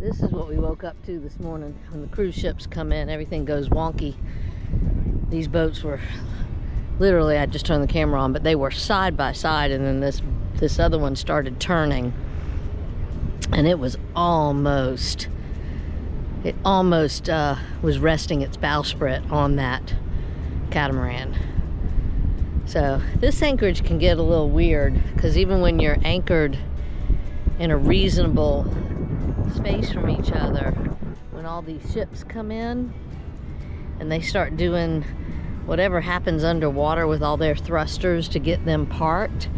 This is what we woke up to this morning. When the cruise ships come in, everything goes wonky. These boats were literally, I just turned the camera on, but they were side by side, and then this other one started turning, and it almost was resting its bowsprit on that catamaran. So this anchorage can get a little weird, because even when you're anchored in a reasonable space from each other, when all these ships come in and they start doing whatever happens underwater with all their thrusters to get them parked,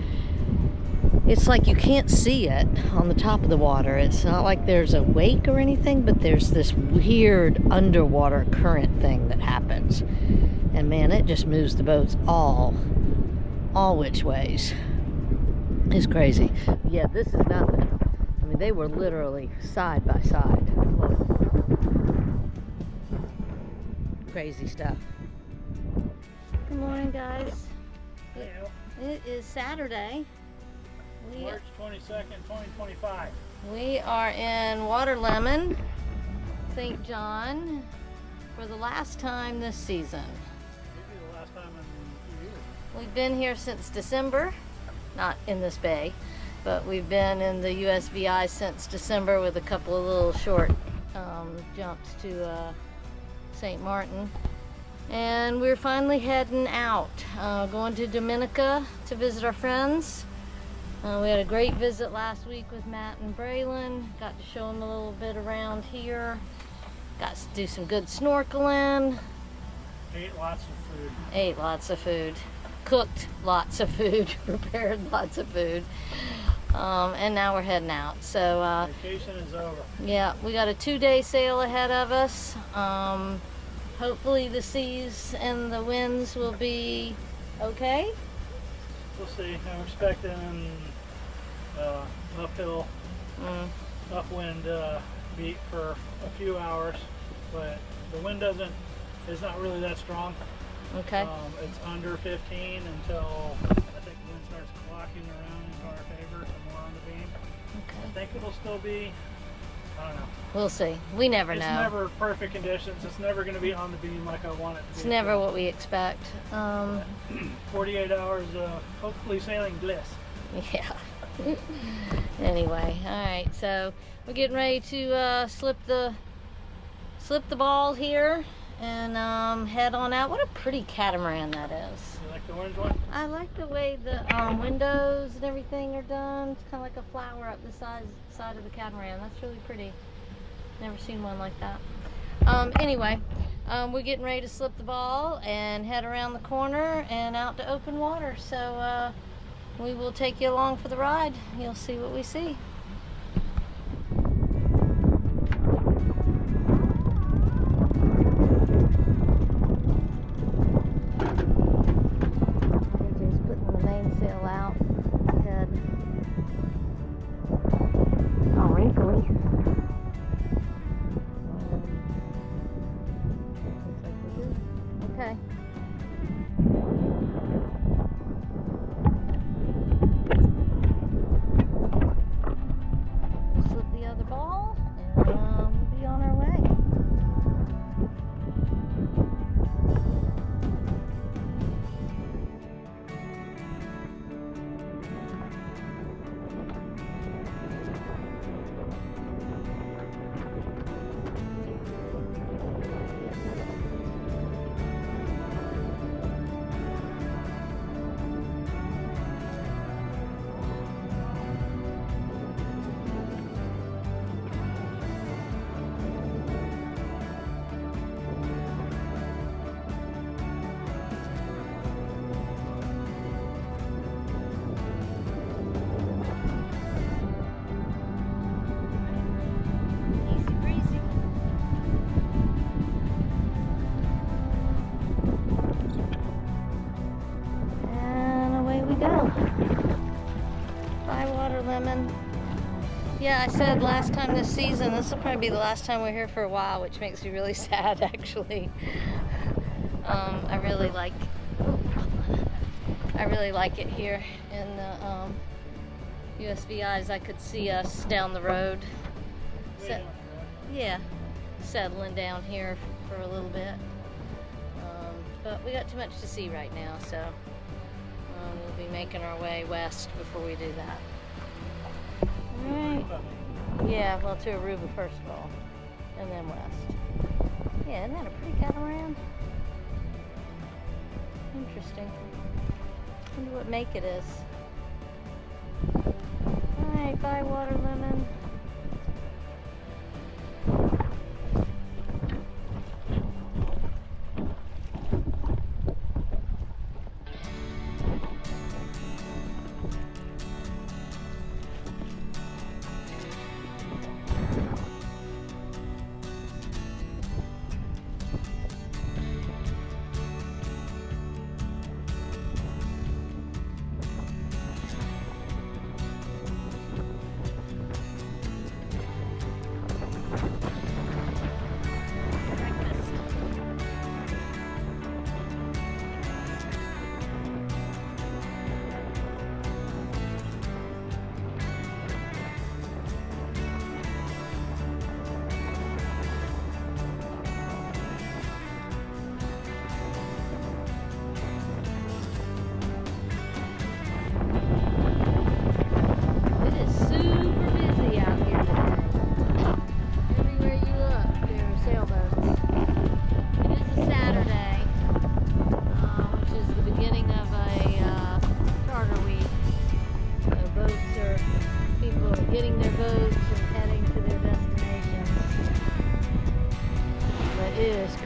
it's like you can't see it on the top of the water. It's not like there's a wake or anything, but there's this weird underwater current thing that happens, and man, it just moves the boats all which ways. It's crazy. Yeah, this is nothing. I mean, they were literally side by side. Crazy stuff. Good morning, guys. It is Saturday. March 22nd, 2025. We are in Waterlemon, St. John, for the last time this season. Maybe the last time in a few years. We've been here since December, not in this bay, but we've been in the USVI since December with a couple of little short jumps to St. Martin. And we're finally heading out, going to Dominica to visit our friends. We had a great visit last week with Matt and Braylon. Got to show them a little bit around here. Got to do some good snorkeling. Ate lots of food. Ate lots of food. Cooked lots of food. Prepared lots of food. And now we're heading out. So vacation is over. Yeah, we got a 2-day sail ahead of us. Hopefully the seas and the winds will be okay. We'll see. I'm expecting uphill, upwind beat for a few hours, but the wind is not really that strong. Okay. It's under 15 until I think the wind starts clocking around into our favor, some more on the beam. Okay. I think it'll still be, I don't know. We'll see. We never know. It's never perfect conditions. It's never going to be on the beam like I want it to be. It's never what we expect. 48 hours of hopefully sailing bliss. Yeah. Anyway, all right. So we're getting ready to slip the ball here and head on out. What a pretty catamaran that is. You like the orange one? I like the way the windows and everything are done. It's kind of like a flower up the side of the catamaran. That's really pretty. Never seen one like that. Anyway, we're getting ready to slip the ball and head around the corner and out to open water. So we will take you along for the ride. You'll see what we see. Just putting the mainsail out. Head all wrinkly. Okay. Slip the other ball and we'll be on our way. Waterlemon. Yeah, I said last time this season, this will probably be the last time we're here for a while, which makes me really sad, actually. I really like it here in the USVIs. I could see us down the road. yeah, settling down here for a little bit. But we got too much to see right now, so we'll be making our way west before we do that. Alright. Yeah, well, to Aruba first of all, and then west. Yeah, isn't that a pretty catamaran? Interesting. Wonder what make it is. Alright, bye water lemon.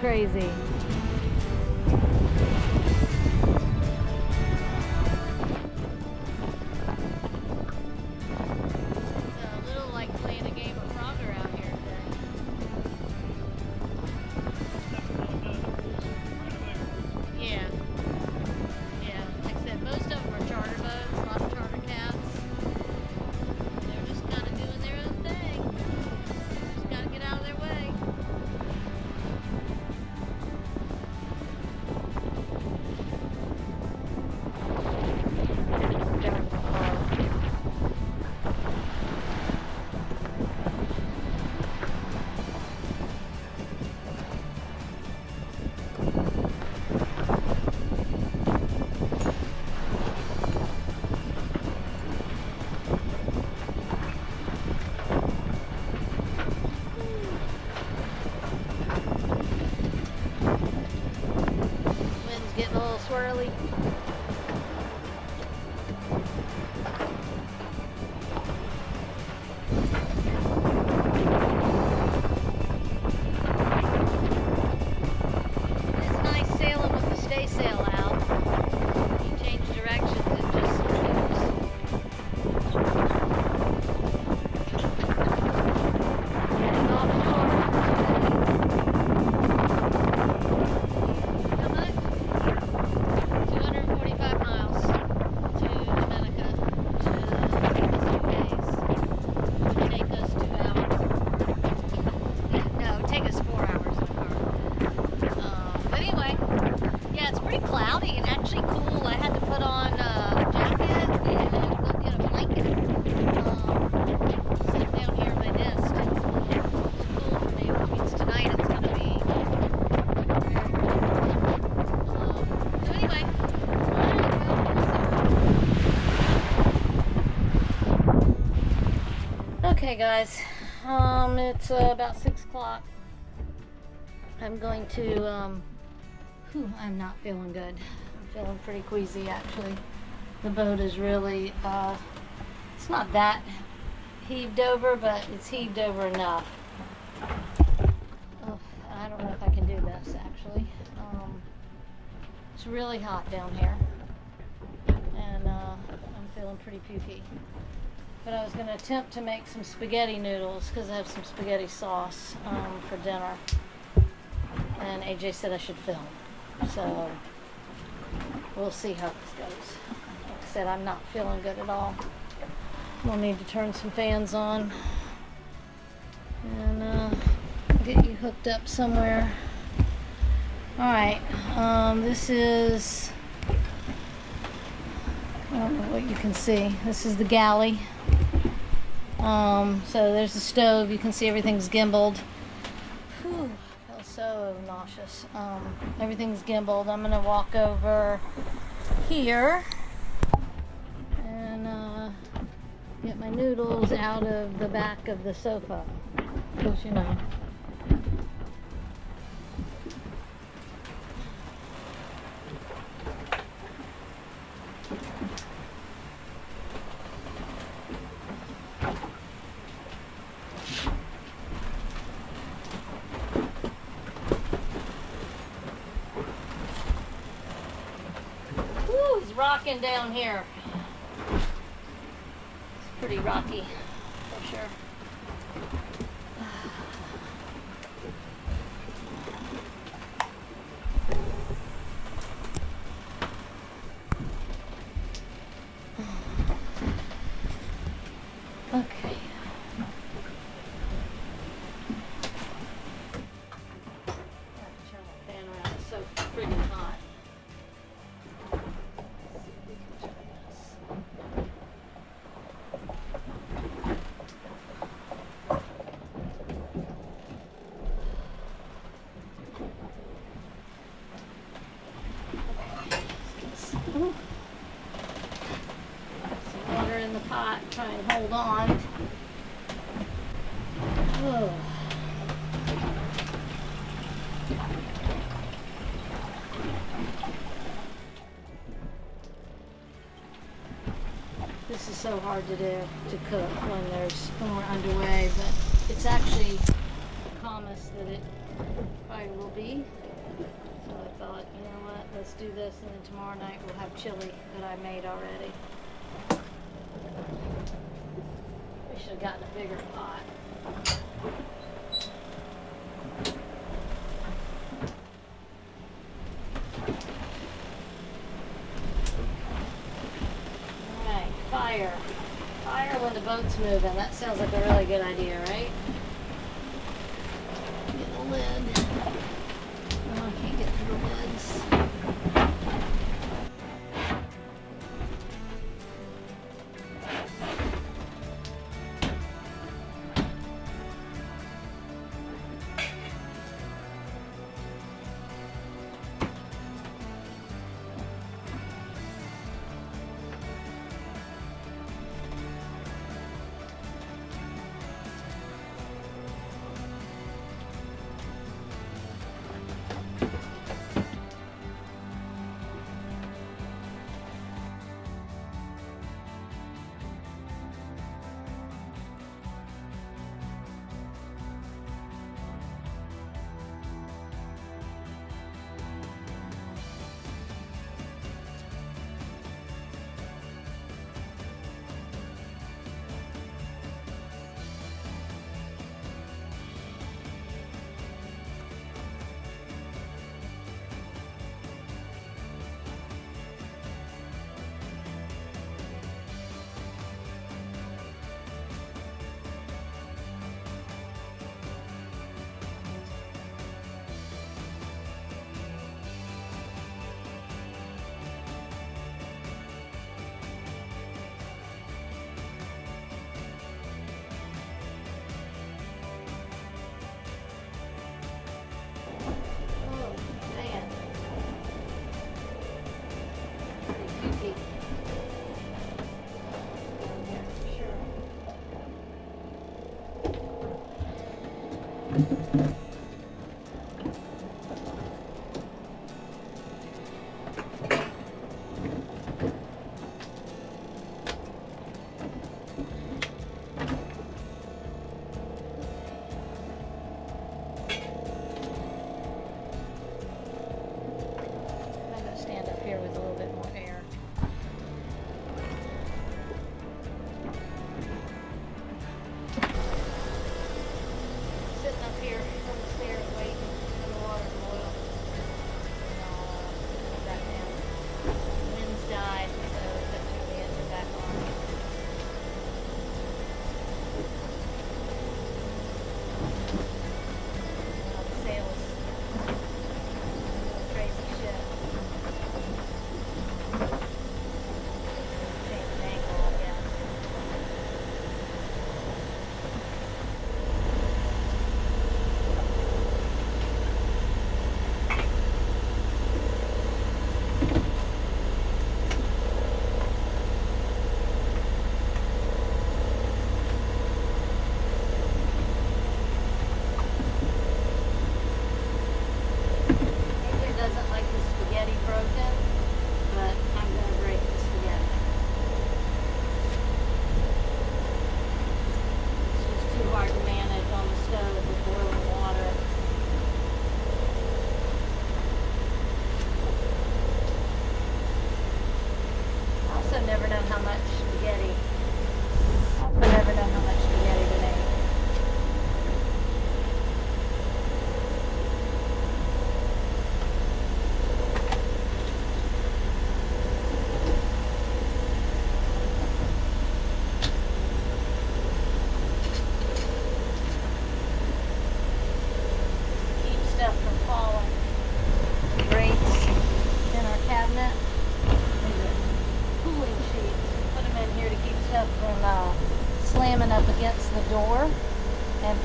Crazy. It's a little like playing a game of Frogger out here today. Yeah. Yeah. Like I said, most of them are charter boats, a lot of charter cabs. They're just kind of doing their own thing. Just got to get out of their way. Getting a little swirly. It's nice sailing with the stay sail out. You change directions, it just moves. Getting offshore. How much? 245 miles to Dominica, which take us 2 days. Take us 2 hours. No, it would take us 4 hours in a car. But anyway, yeah, it's pretty cloudy and actually cool. I had to put on a jacket and go get a blanket. Sit down here in my nest. It's a little cool for me, which means tonight it's going to be very cool. So anyway, okay guys, it's about 6 o'clock. I'm going to, I'm not feeling good. I'm feeling pretty queasy actually. The boat is really, it's not that heaved over, but it's heaved over enough. Oh, I don't know if I can do this actually. It's really hot down here. And I'm feeling pretty pukey. But I was going to attempt to make some spaghetti noodles because I have some spaghetti sauce for dinner. And AJ said I should film. So we'll see how this goes. Like I said, I'm not feeling good at all. We'll need to turn some fans on and get you hooked up somewhere. Alright, this is, I don't know what you can see. This is the galley. So there's the stove. You can see everything's gimbaled. so nauseous. Everything's gimbaled. I'm gonna walk over here and get my noodles out of the back of the sofa, because you know. Woo, it's rocking down here. It's pretty rocky, for sure. Okay. Turn my fan around. It's so friggin' hot. Some water in the pot, try and hold on. Oh. This is so hard to do, to cook when we're underway, but it's actually the calmest that it probably will be. So I thought, you know what, let's do this, and then tomorrow night we'll have chili that I made already. We should have gotten a bigger pot. Alright, fire. Fire when the boat's moving. That sounds like a really good idea, right? Get the lid. Oh, I can't get through the lids.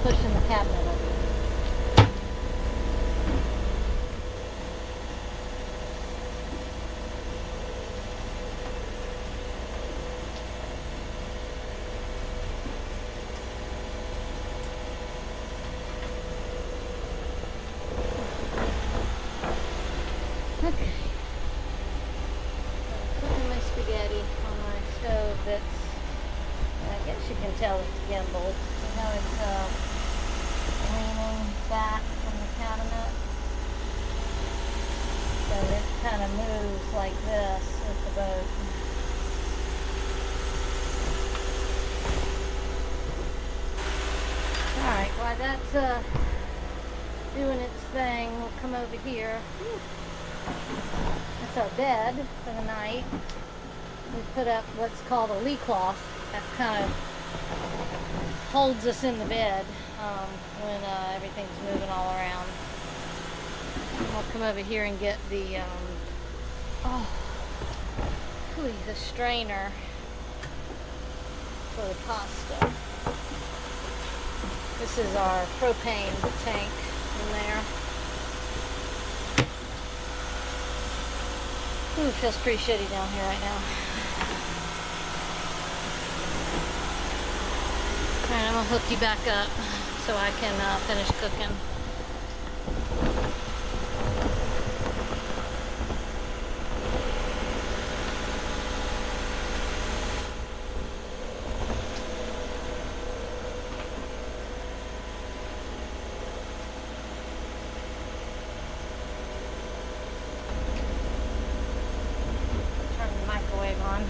pushing the cabinet over. Okay. Cooking my spaghetti on my stove that's, I guess you can tell it's gimbaled. You know, it's leaning back from the cabinet. So it kind of moves like this with the boat. Alright, while that's doing its thing, we'll come over here. That's our bed for the night. We put up what's called a lee cloth. That kind of holds us in the bed when everything's moving all around. I'll come over here and get the the strainer for the pasta. This is our propane tank in there. Ooh, it feels pretty shitty down here right now. Alright, I'm gonna hook you back up so I can finish cooking. Turn the microwave on.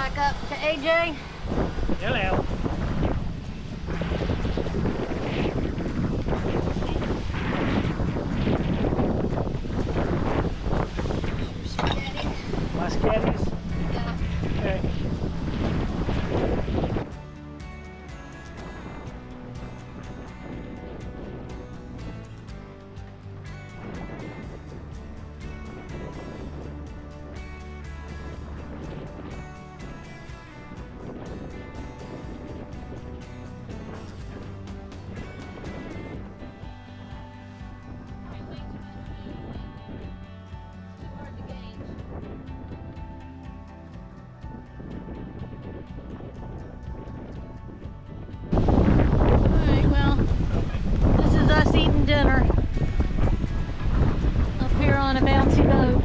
back up to AJ. Hello. My sketties? Yeah. Okay. Alright, well, this is us eating dinner up here on a bouncy boat.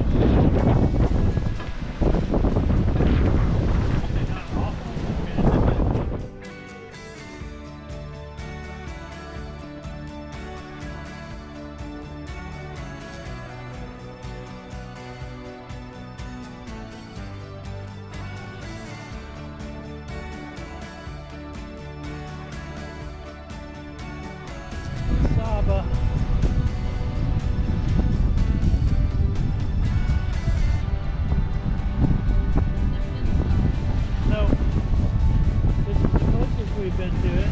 Saba. No. This is the closest we've been to it.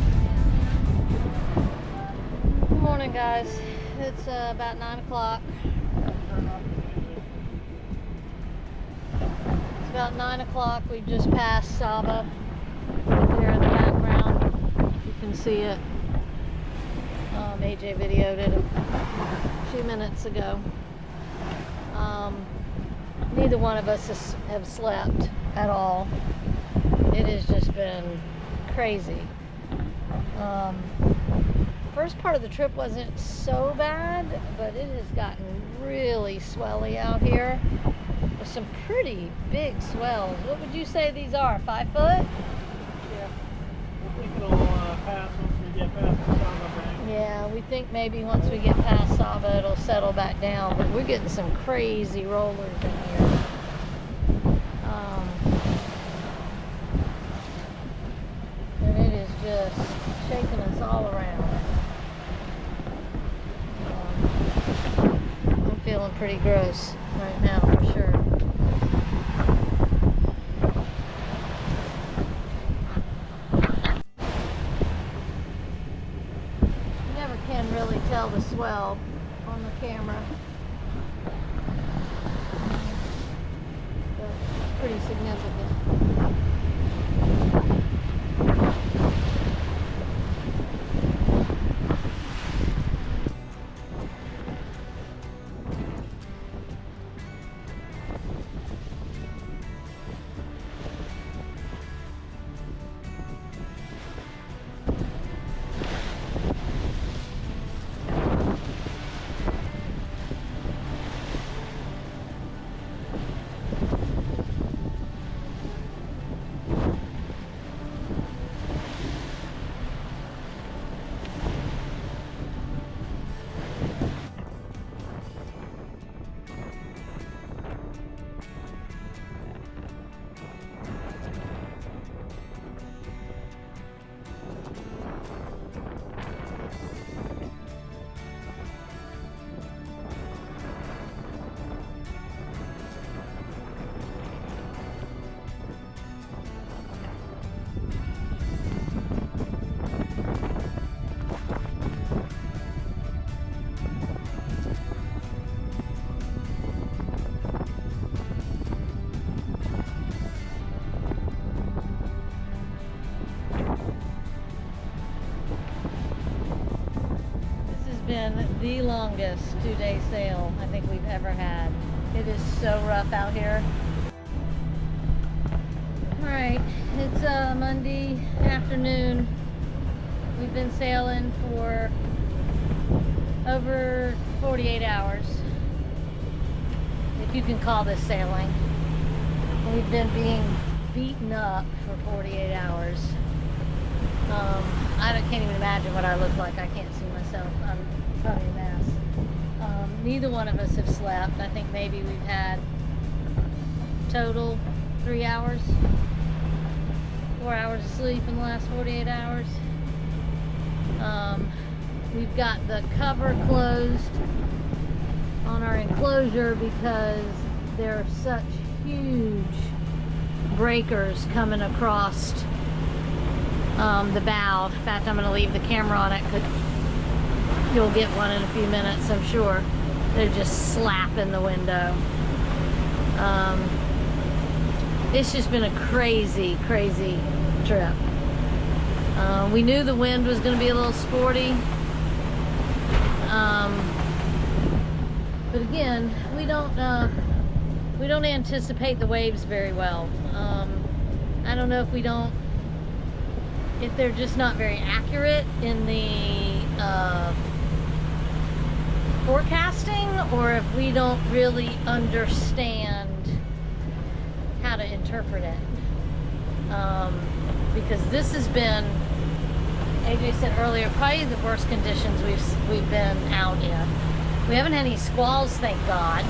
Good morning, guys. It's about 9 o'clock. Turn off the music. It's about 9 o'clock. We just passed Saba. Right there in the background. You can see it. AJ videoed it a few minutes ago. Neither one of us have slept at all. It has just been crazy. First part of the trip wasn't so bad, but it has gotten really swelly out here with some pretty big swells. What would you say these are? 5 foot? Yeah. I think it'll pass once we get past the Saba bank. Yeah, we think maybe once we get past Saba it'll settle back down, but we're getting some crazy rollers in here. And it is just shaking us all around. I'm feeling pretty gross right now for sure. Can really tell the swell on the camera, but it's pretty significant. Been the longest 2-day sail I think we've ever had. It is so rough out here. Alright, it's Monday afternoon. We've been sailing for over 48 hours, if you can call this sailing. We've been being beaten up for 48 hours. I can't even imagine what I look like. I can't see myself. I'm probably a mess. Neither one of us have slept. I think maybe we've had total 3 hours 4 hours of sleep in the last 48 hours. We've got the cover closed on our enclosure because there are such huge breakers coming across the bow. In fact, I'm going to leave the camera on it because you'll get one in a few minutes, I'm sure. They're just slapping the window. It's just been a crazy, crazy trip. We knew the wind was going to be a little sporty. But again, we don't anticipate the waves very well. I don't know if they're just not very accurate in the forecasting, or if we don't really understand how to interpret it. Because this has been, AJ said earlier, probably the worst conditions we've been out in. We haven't had any squalls, thank God.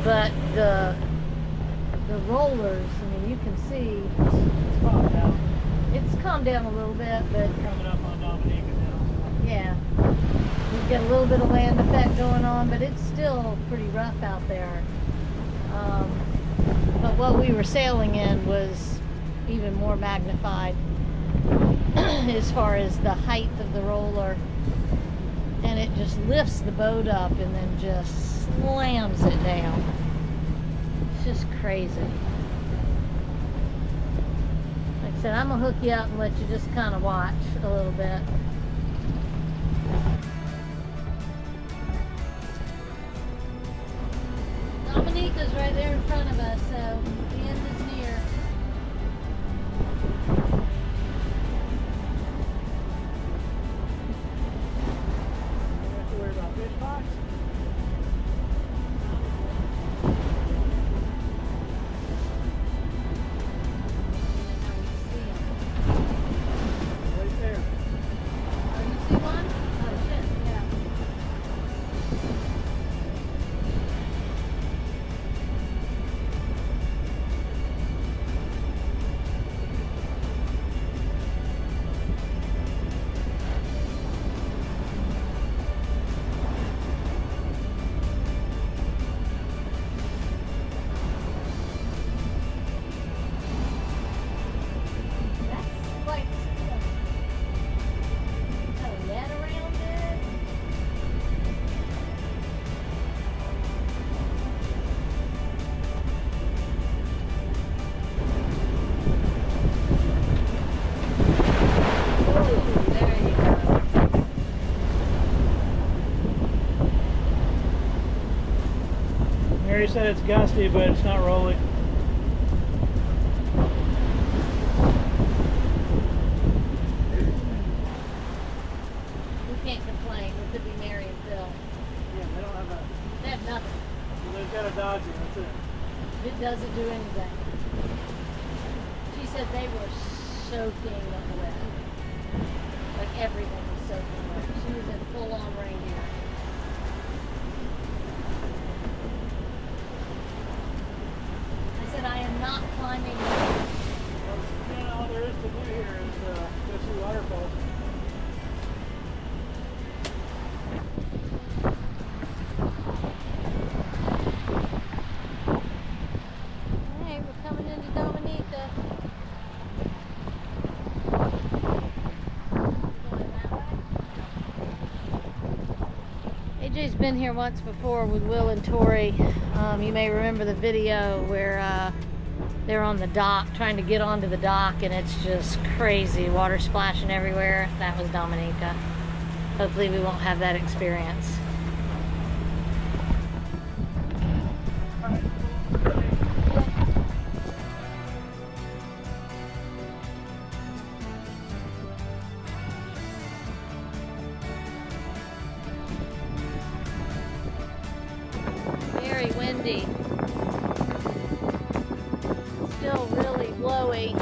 But the rollers, I mean, you can see It's calmed down. it's calmed down a little bit, but Coming up on Dominica now. yeah, we've got a little bit of land effect going on, but it's still pretty rough out there. But what we were sailing in was even more magnified as far as the height of the roller, and it just lifts the boat up and then just slams it down. It's just crazy. Like I said, I'm gonna hook you up and let you just kind of watch a little bit. Dominica's right there in front of us, so the end is near. You don't have to worry about fish box. Right there. Oh, you see one? Oh shit, yeah. That's like kind of net around it. Ooh, there you go. Mary said it's gusty, but it's not rolling. We can't complain. We could be Mary and Phil. Yeah, they don't have a. They have nothing. They've got a Dodge, that's it. It doesn't do anything. She said they were soaking wet. Like everything was soaking wet. She was in full on reindeer. I said, I am not climbing. Well, all there is to do here is go see waterfalls. Hey, we're coming into Dominica. Going that way? AJ's been here once before with Will and Tori. You may remember the video where they're on the dock, trying to get onto the dock, and it's just crazy, water splashing everywhere. That was Dominica. Hopefully we won't have that experience. Very windy. Still really blowy.